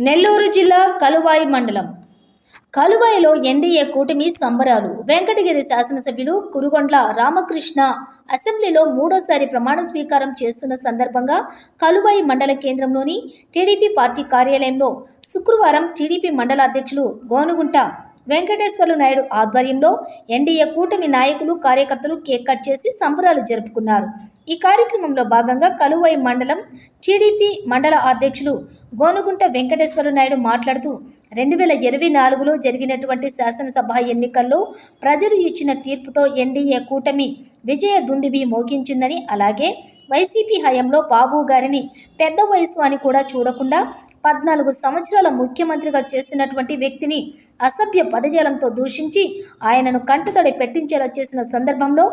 నెల్లూరు జిల్లా కలువాయి మండలం కలువాయిలో ఎన్డీఏ కూటమి సంబరాలు. వెంకటగిరి శాసనసభ్యులు కురుగొండ్ల రామకృష్ణ అసెంబ్లీలో మూడోసారి ప్రమాణ స్వీకారం చేస్తున్న సందర్భంగా కలువాయి మండల కేంద్రంలోని టీడీపీ పార్టీ కార్యాలయంలో శుక్రవారం టీడీపీ మండల అధ్యక్షులు గోనుగుంట వెంకటేశ్వర్లు నాయుడు ఆధ్వర్యంలో ఎన్డీఏ కూటమి నాయకులు కార్యకర్తలు కేక్ కట్ చేసి సంబరాలు జరుపుకున్నారు. ఈ కార్యక్రమంలో భాగంగా కలువాయి మండలం టీడీపీ మండల అధ్యక్షులు గోనుగుంట వెంకటేశ్వర్లు నాయుడు మాట్లాడుతూ 2024లో జరిగినటువంటి శాసనసభ ఎన్నికల్లో ప్రజలు ఇచ్చిన తీర్పుతో ఎన్డీఏ కూటమి విజయ దుందుబి మోగించిందని, అలాగే వైసీపీ హయాంలో బాబు గారిని పెద్ద వయసు అని కూడా చూడకుండా 14 సంవత్సరాల ముఖ్యమంత్రిగా చేసినటువంటి వ్యక్తిని అసభ్య పదజాలంతో దూషించి ఆయనను కంటతడి పెట్టించేలా చేసిన సందర్భంలో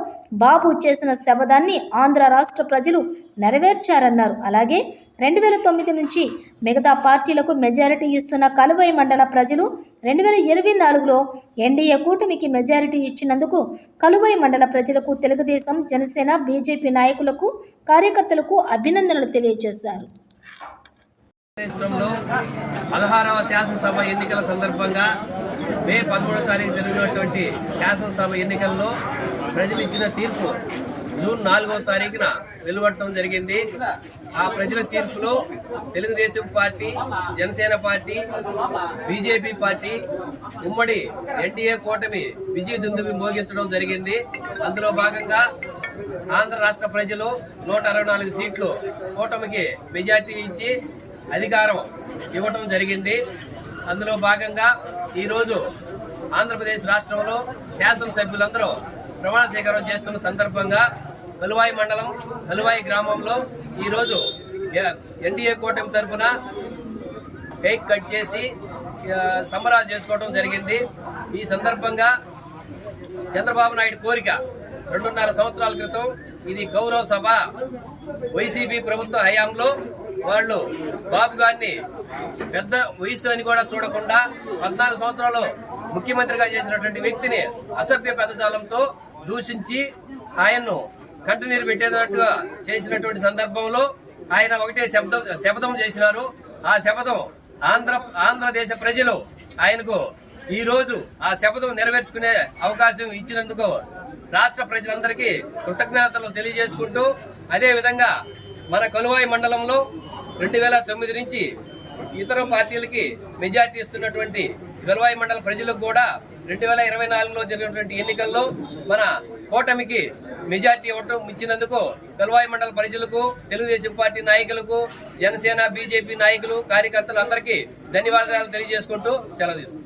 బాబు చేసిన శపథాన్ని ఆంధ్ర రాష్ట్ర ప్రజలు నెరవేర్చారన్నారు. అలాగే 2009 నుంచి మిగతా పార్టీలకు మెజారిటీ ఇస్తున్న కలువాయి మండల ప్రజలు 2024లో ఎన్డీఏ కూటమికి మెజారిటీ ఇచ్చినందుకు కలువాయి మండల ప్రజలకు తెలుగుదేశం, జనసేన, బీజేపీ నాయకులకు, కార్యకర్తలకు అభినందనలు తెలియజేశారు. 16వ శాసనసభ ఎన్నికల సందర్భంగా మే 13వ తారీఖు జరిగినటువంటి శాసనసభ ఎన్నికల్లో ప్రజలు ఇచ్చిన తీర్పు జూన్ 4వ తారీఖున వెలువడటం జరిగింది. ఆ ప్రజల తీర్పులో Telugu Desam party, Janasena party, BJP party ఉమ్మడి ఎన్డీఏ కూటమి విజయ దుందుబి మోగించడం జరిగింది. అందులో భాగంగా ఆంధ్ర రాష్ట్ర ప్రజలు 164 సీట్లు కూటమికి మెజార్టీ ఇచ్చి అధికారం ఇవ్వటం జరిగింది. అందులో భాగంగా ఈరోజు ఆంధ్రప్రదేశ్ రాష్ట్రంలో శాసనసభ్యులందరూ ప్రమాణ స్వీకారం చేస్తున్న సందర్భంగా కలువాయి మండలం కలువాయి గ్రామంలో ఈరోజు ఎన్డీఏ కూటమి తరఫున కేక్ కట్ చేసి సంబరాలు చేసుకోవడం జరిగింది. ఈ సందర్భంగా చంద్రబాబు నాయుడు కోరిక 2.5 సంవత్సరాల క్రితం ఇది గౌరవ సభ, వైసీపీ ప్రభుత్వ హయాంలో వాళ్ళు బాబు గారిని పెద్ద వయసు అని కూడా చూడకుండా 14 సంవత్సరాలు ముఖ్యమంత్రిగా చేసినటువంటి వ్యక్తిని అసభ్య పదజాలంతో దూషించి ఆయన్ను కంటనీరు పెట్టేటట్టుగా చేసినటువంటి సందర్భంలో ఆయన ఒకటే శపథం చేసినారు. ఆ శపథం ఆంధ్రదేశ ప్రజలు ఆయనకు ఈ రోజు ఆ శపథం నెరవేర్చుకునే అవకాశం ఇచ్చినందుకు రాష్ట్ర ప్రజలందరికీ కృతజ్ఞతలు తెలియజేసుకుంటూ, అదేవిధంగా మన కలువాయి మండలంలో 2009 నుంచి ఇతర పార్టీలకి మెజార్టీ ఇస్తున్నటువంటి కలువాయి మండల ప్రజలకు కూడా 2024లో జరిగినటువంటి ఎన్నికల్లో మన కూటమికి మెజార్టీ ఇచ్చినందుకు కలువాయి మండల ప్రజలకు, తెలుగుదేశం పార్టీ నాయకులకు, జనసేన, బీజేపీ నాయకులు, కార్యకర్తలు అందరికీ ధన్యవాదాలు తెలియజేసుకుంటూ సెలవు తీసుకుంటాం.